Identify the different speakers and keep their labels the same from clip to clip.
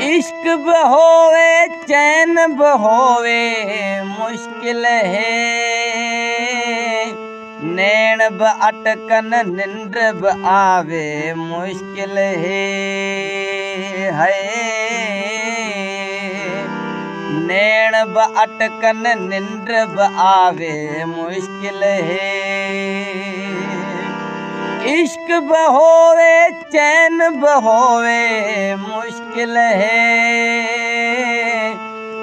Speaker 1: इश्क बहोवे चैन बहोवे मुश्किल है, नैन ब अटकन निंद्र ब आवे मुश्किल है। नैन ब अटकन निंद्र ब आवे मुश्किल है। इश्क बहोवे चैन बहोवे मुश्किल है,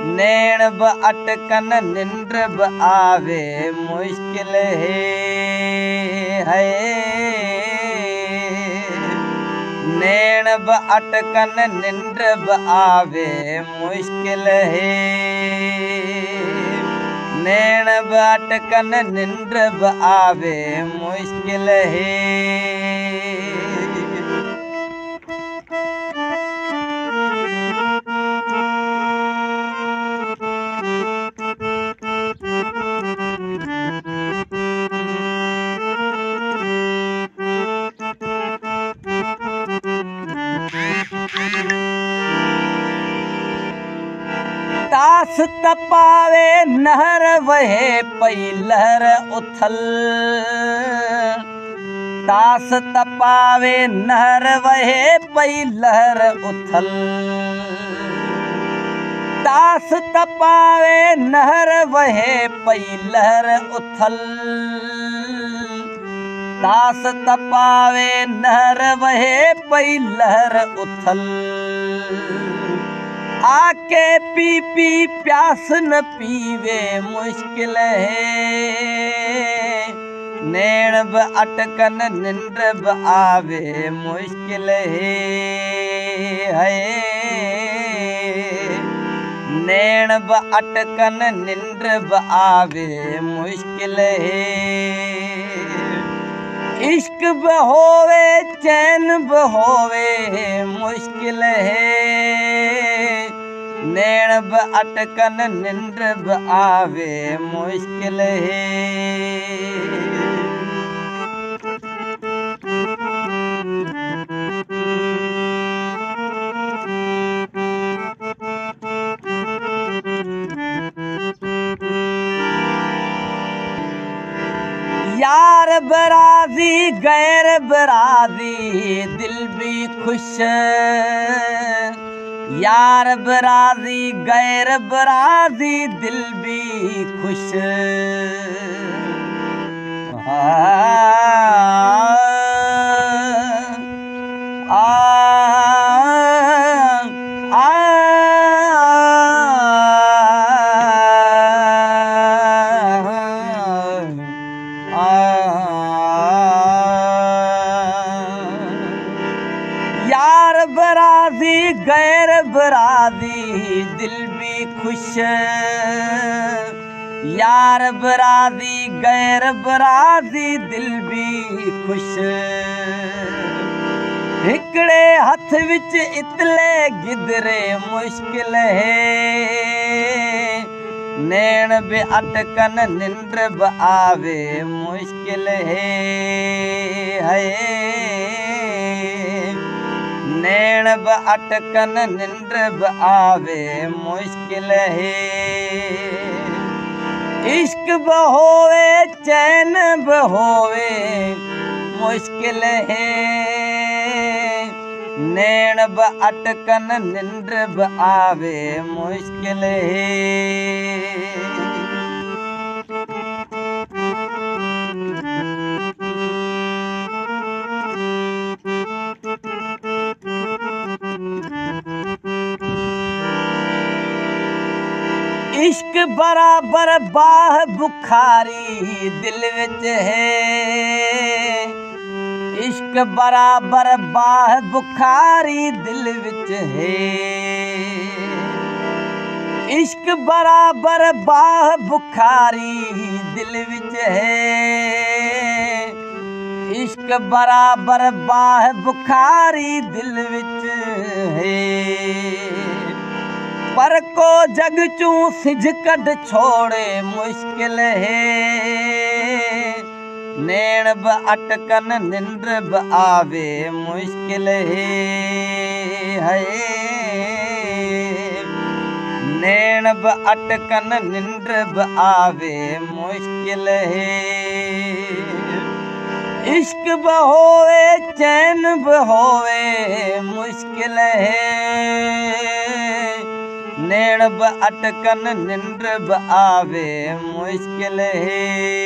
Speaker 1: नैन ब अटकन निंद्र ब आवे मुश्किल है। नैन ब अटकन निंद्र ब आवे मुश्किल है। नैन ब अटकन निंद्र ब आवे मुश्किल है। तास तपावे नहर वहे पई लहर उथल, तास तपावे नहर वहे पई लहर उथल। तास तपावे नहर वहे पई लहर उथल, तास तपावे नहर वहे पई लहर उथल। आके पी पी प्यास न पीवे मुश्किल है, नैन ब अटकन निंद्र ब आवे मुश्किल है। नैन ब अटकन निंद्र ब आवे मुश्किल है। इश्क बहोवे चैन बहोवे मुश्किल है, नैन ब अटकन निंद्र ब आवे मुश्किल है। यार बराजी गैर बराजी दिल भी खुश, यार बराजी गैर बराजी दिल भी खुश। यार बराजी गैर बराजी दिल भी खुश, यार बराजी गैर बराजी दिल भी खुश। हिकड़े हथ विच इतले गिदरे मुश्किल है, नैन बे अटकन निंद्र ब आवे मुश्किल है। नैन ब अटकन निंद्र ब आवे मुश्किल है। इश्क बहोवे चैन बहोवे मुश्किल है, नैन ब अटकन निंद्र ब आवे मुश्किल है। इश्क बराबर बाह बुखारी दिल विच है, इश्क बराबर बाह बुखारी दिल विच है। इश्क बराबर बाह बुखारी दिल विच है, इश्क बराबर बाह बुखारी दिल विच है। पर को जग चू सिज कढ छोड़े मुश्किल है, नैन ब अटकन निंद्र ब आवे मुश्किल है। नैन ब अटकन निंद्र ब आवे मुश्किल है। इश्क ब होवे चैन ब होवे मुश्किल है। नैन ब अटकन निंद्र ब आवे मुश्किल है।